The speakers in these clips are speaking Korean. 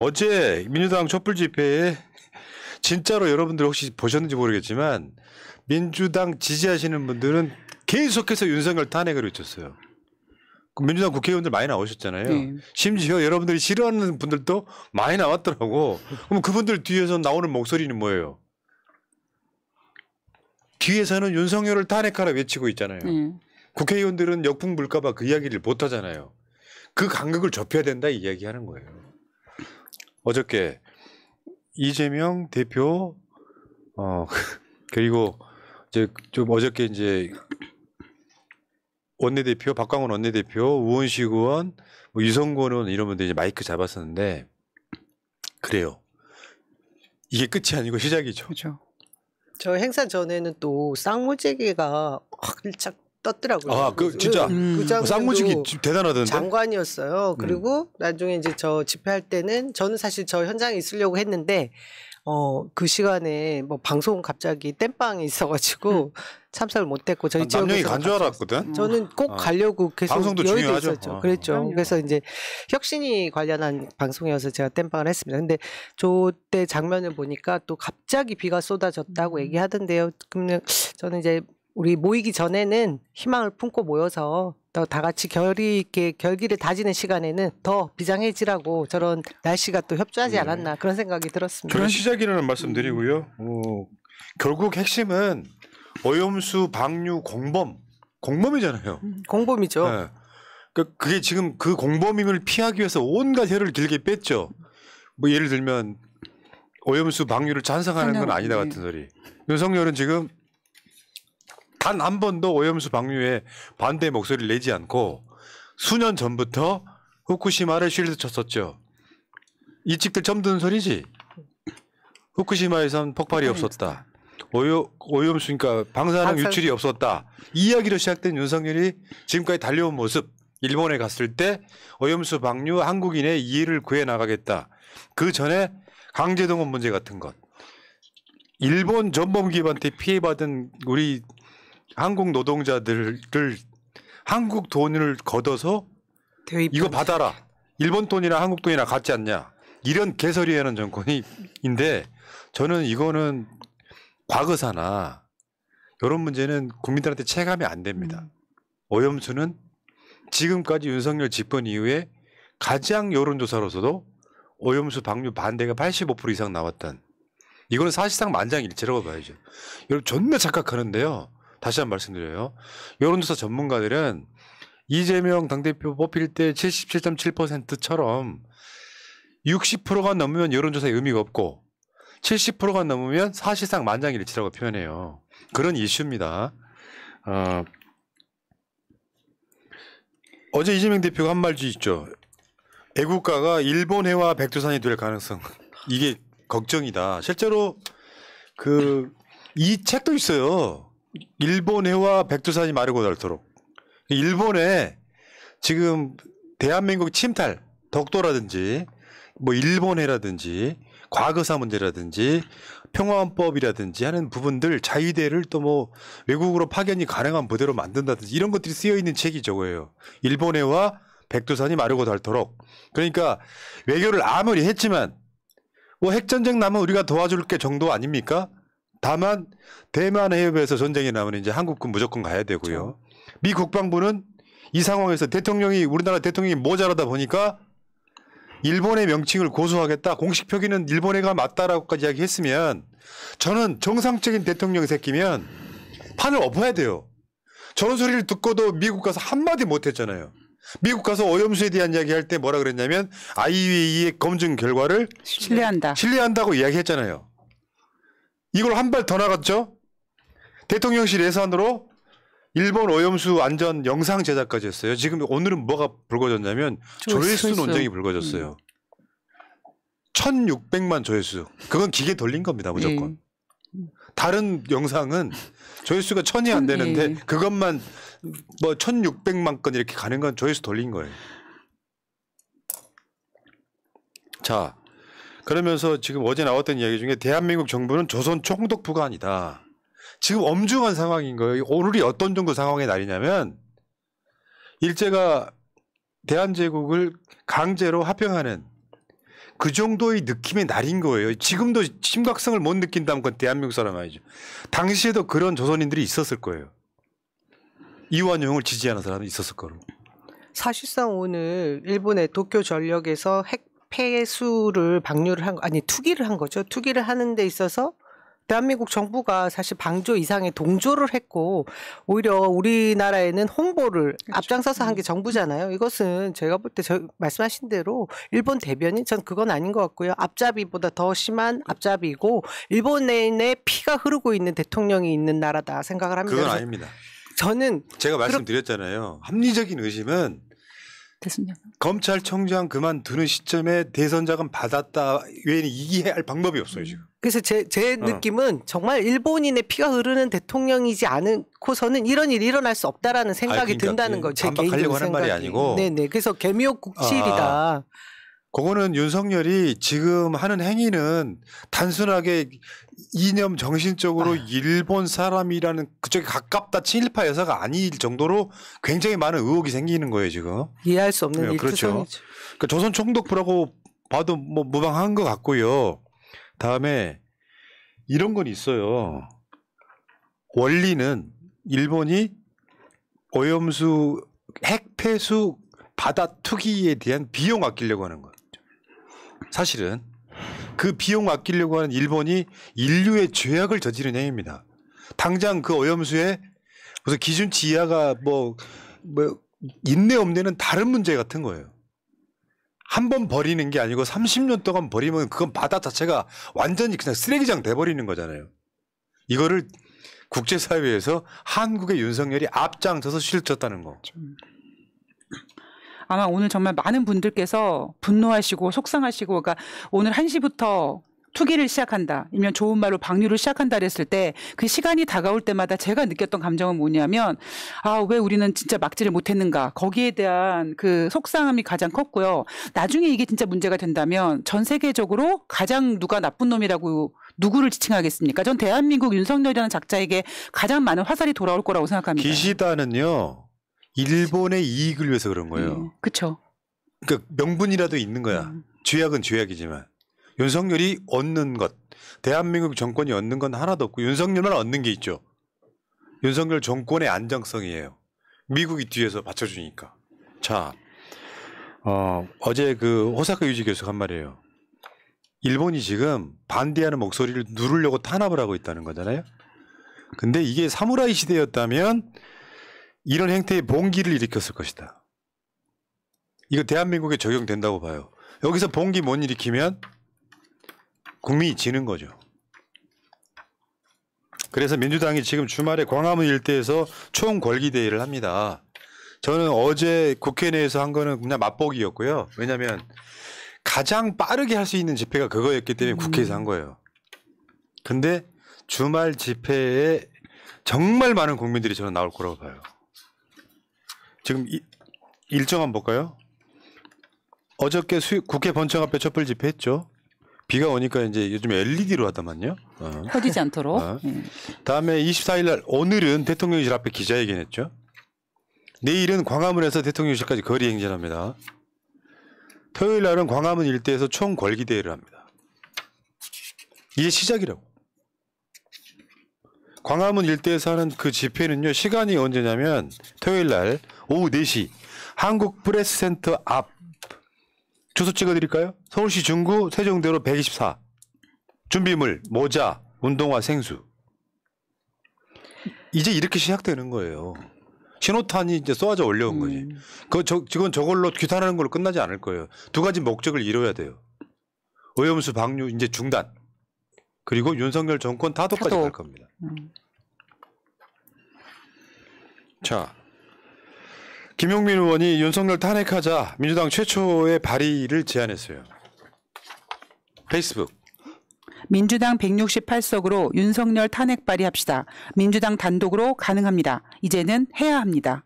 어제 민주당 촛불 집회에 진짜로 여러분들 혹시 보셨는지 모르겠지만 민주당 지지하시는 분들은 계속해서 윤석열 탄핵을 외쳤어요. 민주당 국회의원들 많이 나오셨잖아요. 네. 심지어 여러분들이 싫어하는 분들도 많이 나왔더라고. 그럼 그분들 뒤에서 나오는 목소리는 뭐예요? 뒤에서는 윤석열을 탄핵하라 외치고 있잖아요. 국회의원들은 역풍 불까봐 그 이야기를 못 하잖아요. 그 간극을 좁혀야 된다 이 이야기하는 거예요. 어저께 이재명 대표 그리고 이제 좀 어저께 이제 원내대표 박광원 원내대표 우원식 의원 뭐 유성권 의원 이런 분들 이제 마이크 잡았었는데 그래요. 이게 끝이 아니고 시작이죠. 그렇죠. 저 행사 전에는 또 쌍무지개가 활짝 떴더라고요. 아, 그 진짜 그 장면도 쌍무지개 대단하던데. 장관이었어요. 그리고 나중에 이제 저 집회할 때는 저는 사실 저 현장에 있으려고 했는데 그 시간에 뭐 방송 갑자기 땜빵이 있어가지고 참석을 못했고 저희 남녀이 지역에서 간 줄 알았거든. 저는 꼭 가려고 계속 방송도 여의도에 중요하죠. 있었죠. 그랬죠. 그래서 이제 혁신이 관련한 방송이어서 제가 땜빵을 했습니다. 근데 저때 장면을 보니까 또 갑자기 비가 쏟아졌다고 얘기하던데요. 그러면 저는 이제 우리 모이기 전에는 희망을 품고 모여서 더 다 같이 결의 있게 결기를 다지는 시간에는 더 비장해지라고 저런 날씨가 또 협조하지 않았나 그런 생각이 들었습니다. 저는 시작이라는 말씀드리고요. 결국 핵심은 오염수, 방류, 공범이잖아요. 공범이죠. 네. 그게 지금 그 공범임을 피하기 위해서 온갖 혀를 길게 뺐죠. 뭐 예를 들면 오염수, 방류를 찬성하는 건 아니다 같은 소리. 윤석열은 지금 단 한 번도 오염수 방류에 반대 목소리를 내지 않고 수년 전부터 후쿠시마를 쉴드 쳤었죠. 이직들 처음 듣는 소리지. 후쿠시마에선 폭발이 없었다. 오염수 그러니까 방사능 유출이 없었다. 이 이야기로 시작된 윤석열이 지금까지 달려온 모습. 일본에 갔을 때 오염수 방류 한국인의 이해를 구해 나가겠다. 그 전에 강제동원 문제 같은 것. 일본 전범기업한테 피해받은 우리 한국 노동자들을 한국 돈을 걷어서 이거 받아라. 일본 돈이나 한국 돈이나 같지 않냐. 이런 개소리하는 정권인데 저는 이거는 과거사나 이런 문제는 국민들한테 체감이 안 됩니다. 오염수는 지금까지 윤석열 집권 이후에 가장 여론조사로서도 오염수 방류 반대가 85% 이상 나왔던 이거는 사실상 만장일치라고 봐야죠. 여러분 존나 착각하는데요. 다시 한 번 말씀드려요. 여론조사 전문가들은 이재명 당대표 뽑힐 때 77.7%처럼 60%가 넘으면 여론조사에 의미가 없고 70%가 넘으면 사실상 만장일치라고 표현해요. 그런 이슈입니다. 어제 이재명 대표가 한 말이 있죠. 애국가가 일본해와 백두산이 될 가능성. 이게 걱정이다. 실제로 이 책도 있어요. 일본해와 백두산이 마르고 닳도록. 일본에 지금 대한민국 침탈, 독도라든지 뭐 일본해라든지 과거사 문제라든지 평화헌법이라든지 하는 부분들 자위대를 또 뭐 외국으로 파견이 가능한 부대로 만든다든지 이런 것들이 쓰여 있는 책이 저거예요. 일본해와 백두산이 마르고 닳도록. 그러니까 외교를 아무리 했지만 뭐 핵전쟁 나면 우리가 도와줄 게 정도 아닙니까? 다만 대만 해협에서 전쟁이 나면 이제 한국군 무조건 가야 되고요. 미 국방부는 이 상황에서 우리나라 대통령이 모자라다 보니까 일본의 명칭을 고수하겠다. 공식 표기는 일본해가 맞다라고까지 이야기했으면 저는 정상적인 대통령 새끼면 판을 엎어야 돼요. 저런 소리를 듣고도 미국 가서 한마디 못했잖아요. 미국 가서 오염수에 대한 이야기할 때 뭐라 그랬냐면 IAEA의 검증 결과를 신뢰한다고 이야기했잖아요. 이걸 한 발 더 나갔죠. 대통령실 예산으로 일본 오염수 안전 영상 제작까지 했어요. 지금 오늘은 뭐가 불거졌냐면 조회수 논쟁이 불거졌어요. 1,600만 조회수. 그건 기계 돌린 겁니다. 무조건. 다른 영상은 조회수가 1,000이 안 되는데 그것만 뭐 1,600만 건 이렇게 가는 건 조회수 돌린 거예요. 자, 그러면서 지금 어제 나왔던 이야기 중에 대한민국 정부는 조선 총독부가 아니다. 지금 엄중한 상황인 거예요. 오늘이 어떤 정도 상황의 날이냐면 일제가 대한제국을 강제로 합병하는 그 정도의 느낌의 날인 거예요. 지금도 심각성을 못 느낀다면 그건 대한민국 사람 아니죠. 당시에도 그런 조선인들이 있었을 거예요. 이완용을 지지하는 사람이 있었을 거로. 사실상 오늘 일본의 도쿄 전력에서 핵 폐수를 방류를 투기를 한 거죠. 투기를 하는 데 있어서 대한민국 정부가 사실 방조 이상의 동조를 했고 오히려 우리나라에는 홍보를 앞장서서 한 게 정부잖아요. 이것은 제가 볼 때 말씀하신 대로 일본 대변인 전 그건 아닌 것 같고요. 앞잡이보다 더 심한 앞잡이고 일본에 피가 흐르고 있는 대통령이 있는 나라다 생각을 합니다. 그건 아닙니다. 저는 제가 말씀드렸잖아요. 합리적인 의심은 검찰총장 그만두는 시점에 대선 자금 받았다 외에는 이해할 방법이 없어요 지금. 그래서 제 느낌은 정말 일본인의 피가 흐르는 대통령이지 않고서는 이런 일이 일어날 수 없다라는 생각이 그러니까 든다는 거죠. 제 반박하려고 개인적인 하는 말이 생각이. 아니고. 네네. 그래서 개미옥국치일이다. 그거는 윤석열이 지금 하는 행위는 단순하게 이념 정신적으로 일본 사람이라는 그쪽에 가깝다 친일파 여사가 아닐 정도로 굉장히 많은 의혹이 생기는 거예요 지금. 이해할 수 없는 그렇죠. 일투성이죠. 그러니까 조선 총독부라고 봐도 뭐 무방한 것 같고요. 다음에 이런 건 있어요. 원리는 일본이 오염수 핵폐수 바다 투기에 대한 비용 아끼려고 하는 거예요. 사실은 그 비용 아끼려고 하는 일본이 인류의 죄악을 저지른 행위입니다. 당장 그 오염수에 무슨 기준치 이하가 뭐 있네 없네는 다른 문제 같은 거예요. 한 번 버리는 게 아니고 30년 동안 버리면 그건 바다 자체가 완전히 그냥 쓰레기장 돼버리는 거잖아요. 이거를 국제사회에서 한국의 윤석열이 앞장서서 실쳤다는 거. 아마 오늘 정말 많은 분들께서 분노하시고 속상하시고 그러니까 오늘 1시부터 투기를 시작한다. 아니면 좋은 말로 방류를 시작한다 그랬을 때 그 시간이 다가올 때마다 제가 느꼈던 감정은 뭐냐면 왜 우리는 진짜 막지를 못했는가. 거기에 대한 그 속상함이 가장 컸고요. 나중에 이게 진짜 문제가 된다면 전 세계적으로 가장 누가 나쁜 놈이라고 누구를 지칭하겠습니까? 전 대한민국 윤석열이라는 작자에게 가장 많은 화살이 돌아올 거라고 생각합니다. 기시다는요. 일본의 이익을 위해서 그런 거예요. 그렇죠. 그러니까 명분이라도 있는 거야. 죄악은 죄악이지만. 윤석열이 얻는 것, 대한민국 정권이 얻는 건 하나도 없고 윤석열만 얻는 게 있죠. 윤석열 정권의 안정성이에요. 미국이 뒤에서 받쳐주니까. 자, 어제 그 호사카 유지 교수가 한 말이에요. 일본이 지금 반대하는 목소리를 누르려고 탄압을 하고 있다는 거잖아요. 근데 이게 사무라이 시대였다면 이런 행태의 봉기를 일으켰을 것이다. 이거 대한민국에 적용된다고 봐요. 여기서 봉기 못 일으키면 국민이 지는 거죠. 그래서 민주당이 지금 주말에 광화문 일대에서 총궐기대회를 합니다. 저는 어제 국회 내에서 한 거는 그냥 맛보기였고요. 왜냐하면 가장 빠르게 할 수 있는 집회가 그거였기 때문에 국회에서 한 거예요. 근데 주말 집회에 정말 많은 국민들이 저는 나올 거라고 봐요. 지금 일정 한번 볼까요? 어저께 국회 본청 앞에 촛불 집회했죠. 비가 오니까 이제 요즘 LED로 하다만요. 펴지지 않도록. 다음에 24일 날 오늘은 대통령실 앞에 기자회견했죠. 내일은 광화문에서 대통령실까지 거리 행진합니다. 토요일 날은 광화문 일대에서 총궐기대회를 합니다. 이게 시작이라고. 광화문 일대에서 하는 그 집회는요. 시간이 언제냐면 토요일 날 오후 4시 한국프레스센터 앞 주소 찍어드릴까요? 서울시 중구 세종대로 124 준비물 모자 운동화 생수 이제 이렇게 시작되는 거예요. 신호탄이 이제 쏘아져 올려온 거지. 그건 저걸로 규탄하는 걸로 끝나지 않을 거예요. 두 가지 목적을 이뤄야 돼요. 오염수 방류 이제 중단 그리고 윤석열 정권 타도까지 갈 겁니다. 자. 김용민 의원이 윤석열 탄핵하자 민주당 최초의 발의를 제안했어요. 페이스북. 민주당 168석으로 윤석열 탄핵 발의합시다. 민주당 단독으로 가능합니다. 이제는 해야 합니다.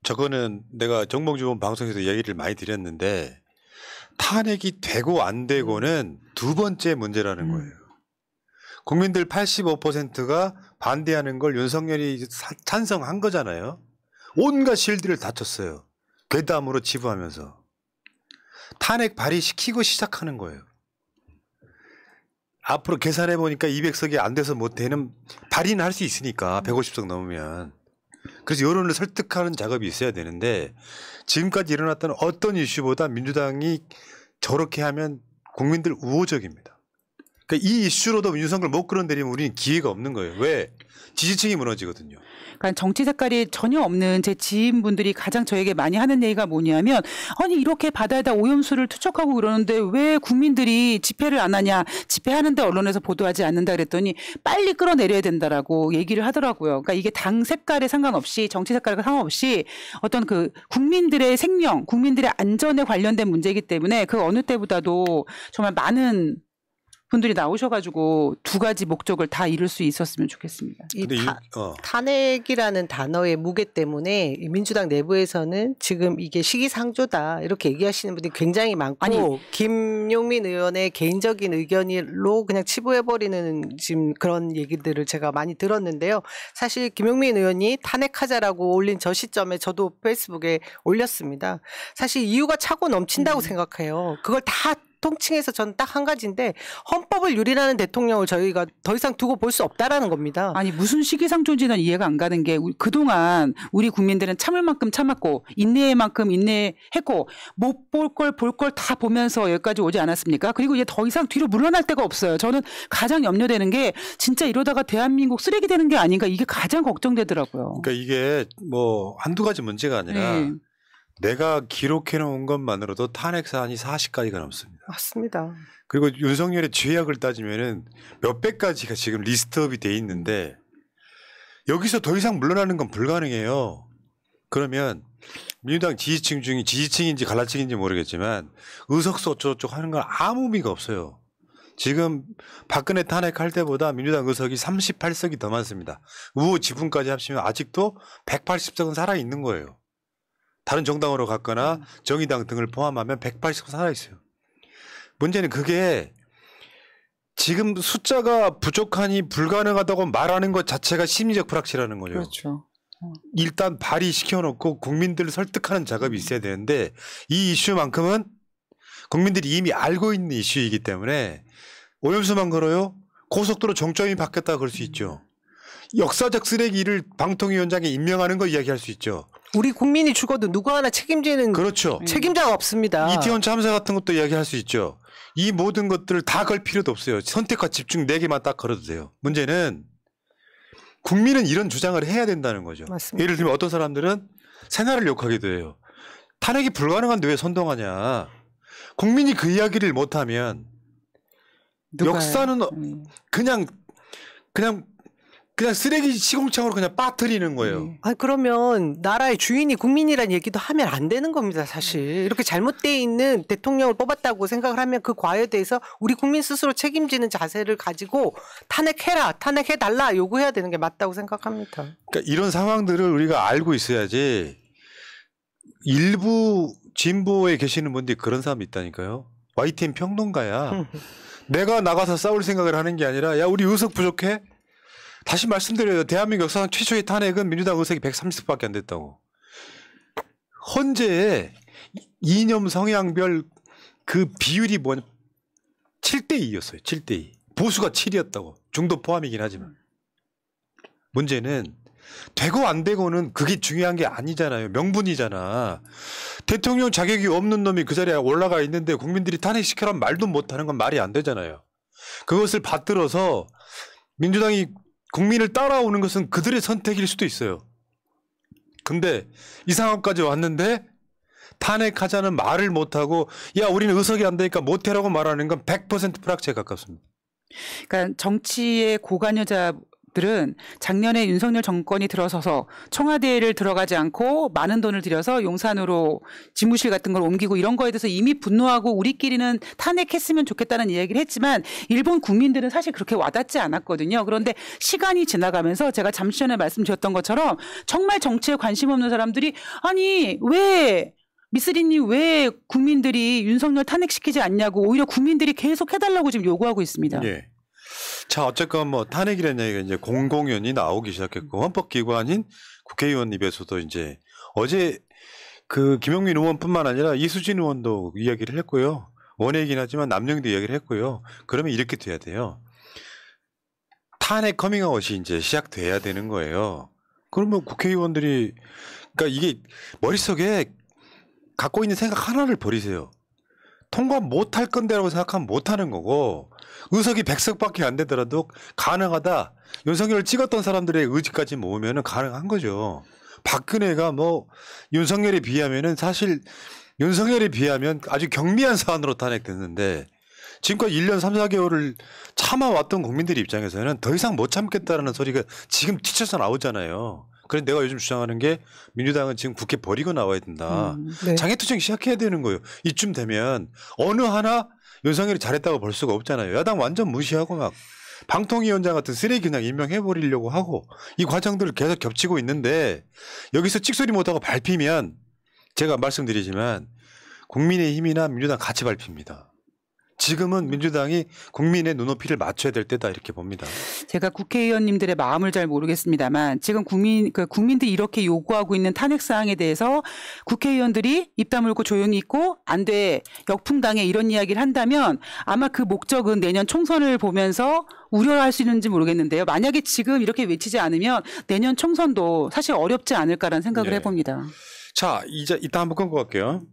저거는 내가 정봉주 방송에서 얘기를 많이 드렸는데 탄핵이 되고 안 되고는 두 번째 문제라는 거예요. 국민들 85%가 반대하는 걸 윤석열이 찬성한 거잖아요. 온갖 실드를 다쳤어요. 괴담으로 치부하면서. 탄핵 발의시키고 시작하는 거예요. 앞으로 계산해 보니까 200석이 안 돼서 못 되는 발의는 할 수 있으니까 150석 넘으면. 그래서 여론을 설득하는 작업이 있어야 되는데 지금까지 일어났던 어떤 이슈보다 민주당이 저렇게 하면 국민들 우호적입니다. 그러니까 이 이슈로도 윤석열 못 끌어내리면 우리는 기회가 없는 거예요. 왜? 지지층이 무너지거든요. 그러니까 정치 색깔이 전혀 없는 제 지인분들이 가장 저에게 많이 하는 얘기가 뭐냐면 아니 이렇게 바다에다 오염수를 투척하고 그러는데 왜 국민들이 집회를 안 하냐 집회하는데 언론에서 보도하지 않는다 그랬더니 빨리 끌어내려야 된다라고 얘기를 하더라고요. 그러니까 이게 당 색깔에 상관없이 정치 색깔과 상관없이 어떤 그 국민들의 생명 국민들의 안전에 관련된 문제이기 때문에 그 어느 때보다도 정말 많은 분들이 나오셔가지고 두 가지 목적을 다 이룰 수 있었으면 좋겠습니다. 이 탄핵이라는 단어의 무게 때문에 이 민주당 내부에서는 지금 이게 시기상조다 이렇게 얘기하시는 분들이 굉장히 많고 아니, 김용민 의원의 개인적인 의견으로 그냥 치부해버리는 지금 그런 얘기들을 제가 많이 들었는데요. 사실 김용민 의원이 탄핵하자라고 올린 저 시점에 저도 페이스북에 올렸습니다. 사실 이유가 차고 넘친다고 생각해요. 그걸 다 통칭해서 저는 딱 한 가지인데 헌법을 유린하는 대통령을 저희가 더 이상 두고 볼 수 없다라는 겁니다. 아니 무슨 시기상조인지는 이해가 안 가는 게 그동안 우리 국민들은 참을 만큼 참았고 인내의 만큼 인내했고 못 볼 걸 볼 걸 다 보면서 여기까지 오지 않았습니까? 그리고 이제 더 이상 뒤로 물러날 데가 없어요. 저는 가장 염려되는 게 진짜 이러다가 대한민국 쓰레기 되는 게 아닌가 이게 가장 걱정되더라고요. 그러니까 이게 뭐 한두 가지 문제가 아니라 네. 내가 기록해 놓은 것만으로도 탄핵 사안이 40가지가 넘습니다. 맞습니다. 그리고 윤석열의 죄악을 따지면은 몇백 가지가 지금 리스트업이 돼 있는데 여기서 더 이상 물러나는 건 불가능해요. 그러면 민주당 지지층 중에 지지층인지 갈라치기인지 모르겠지만 의석수 어쩌고저쩌고 하는 건 아무 의미가 없어요. 지금 박근혜 탄핵할 때보다 민주당 의석이 38석이 더 많습니다. 우호 지분까지 합치면 아직도 180석은 살아있는 거예요. 다른 정당으로 갔거나 정의당 등을 포함하면 180석 살아있어요. 문제는 그게 지금 숫자가 부족하니 불가능하다고 말하는 것 자체가 심리적 불확실하는 거죠. 그렇죠. 일단 발의시켜놓고 국민들을 설득하는 작업이 있어야 되는데 이 이슈만큼은 국민들이 이미 알고 있는 이슈이기 때문에 오염수만 걸어요? 고속도로 정점이 바뀌었다 그럴 수 있죠. 역사적 쓰레기를 방통위원장에 임명하는 거 이야기할 수 있죠. 우리 국민이 죽어도 누구 하나 책임지는 그렇죠. 책임자가 없습니다. 이태원 참사 같은 것도 이야기할 수 있죠. 이 모든 것들을 다 걸 필요도 없어요. 선택과 집중 4개만 딱 걸어도 돼요. 문제는 국민은 이런 주장을 해야 된다는 거죠. 맞습니다. 예를 들면 어떤 사람들은 새날을 욕하기도 해요. 탄핵이 불가능한데 왜 선동하냐. 국민이 그 이야기를 못하면 누가요? 역사는 그냥 쓰레기 시공창으로 그냥 빠뜨리는 거예요. 아니 그러면 나라의 주인이 국민이란 얘기도 하면 안 되는 겁니다. 사실 이렇게 잘못되어 있는 대통령을 뽑았다고 생각을 하면 그 과에 대해서 우리 국민 스스로 책임지는 자세를 가지고 탄핵해라, 탄핵해달라 요구해야 되는 게 맞다고 생각합니다. 그러니까 이런 상황들을 우리가 알고 있어야지. 일부 진보에 계시는 분들이 그런 사람이 있다니까요. YTN 평론가야. 내가 나가서 싸울 생각을 하는 게 아니라 야 우리 의석 부족해? 다시 말씀드려요. 대한민국 역사상 최초의 탄핵은 민주당 의석이 130석밖에 안 됐다고. 헌재에 이념 성향별 그 비율이 뭐냐 7대2였어요. 7대2. 보수가 7이었다고. 중도 포함이긴 하지만. 문제는 되고 안 되고는 그게 중요한 게 아니잖아요. 명분이잖아. 대통령 자격이 없는 놈이 그 자리에 올라가 있는데 국민들이 탄핵시켜라는 말도 못하는 건 말이 안 되잖아요. 그것을 받들어서 민주당이 국민을 따라오는 것은 그들의 선택일 수도 있어요. 근데 이 상황까지 왔는데 탄핵하자는 말을 못하고 야 우리는 의석이 안 되니까 못해라고 말하는 건 100% 불확실에 가깝습니다. 그러니까 정치의 고관여자들은 작년에 윤석열 정권이 들어서서 청와대를 들어가지 않고 많은 돈을 들여서 용산으로 집무실 같은 걸 옮기고 이런 거에 대해서 이미 분노하고 우리끼리는 탄핵했으면 좋겠다는 이야기를 했지만 일본 국민들은 사실 그렇게 와닿지 않았거든요. 그런데 시간이 지나가면서 제가 잠시 전에 말씀드렸던 것처럼 정말 정치에 관심 없는 사람들이 아니 왜 미쓰리님 왜 국민들이 윤석열 탄핵시키지 않냐고 오히려 국민들이 계속 해달라고 지금 요구하고 있습니다. 예. 자 어쨌건 뭐 탄핵이라는 얘기가 이제 공공연히 나오기 시작했고 헌법기관인 국회의원 입에서도 이제 어제 그 김용민 의원뿐만 아니라 이수진 의원도 이야기를 했고요. 원외이긴 하지만 남영도 이야기를 했고요. 그러면 이렇게 돼야 돼요. 탄핵 커밍아웃이 이제 시작돼야 되는 거예요. 그러면 국회의원들이 그러니까 이게 머릿속에 갖고 있는 생각 하나를 버리세요. 통과 못할 건데라고 생각하면 못하는 거고 의석이 100석밖에 안 되더라도 가능하다. 윤석열을 찍었던 사람들의 의지까지 모으면 가능한 거죠. 박근혜가 뭐 윤석열에 비하면은 사실 윤석열에 비하면 아주 경미한 사안으로 탄핵됐는데 지금까지 1년 3, 4개월을 참아왔던 국민들 입장에서는 더 이상 못 참겠다라는 소리가 지금 뒤쳐서 나오잖아요. 그래서 내가 요즘 주장하는 게 민주당은 지금 국회 버리고 나와야 된다. 네. 장애투쟁 시작해야 되는 거예요. 이쯤 되면 어느 하나 윤석열이 잘했다고 볼 수가 없잖아요. 야당 완전 무시하고 막 방통위원장 같은 쓰레기 그냥 임명해버리려고 하고 이 과정들을 계속 겹치고 있는데 여기서 찍소리 못하고 밟히면 제가 말씀드리지만 국민의힘이나 민주당 같이 밟힙니다. 지금은 민주당이 국민의 눈높이를 맞춰야 될 때다 이렇게 봅니다. 제가 국회의원님들의 마음을 잘 모르겠습니다만 지금 국민들이 이렇게 요구하고 있는 탄핵 사항에 대해서 국회의원들이 입 다물고 조용히 있고 안 돼, 역풍당해 이런 이야기를 한다면 아마 그 목적은 내년 총선을 보면서 우려할 수 있는지 모르겠는데요. 만약에 지금 이렇게 외치지 않으면 내년 총선도 사실 어렵지 않을까라는 생각을 네. 해봅니다. 자, 이제 이따 한번 끊고 갈게요.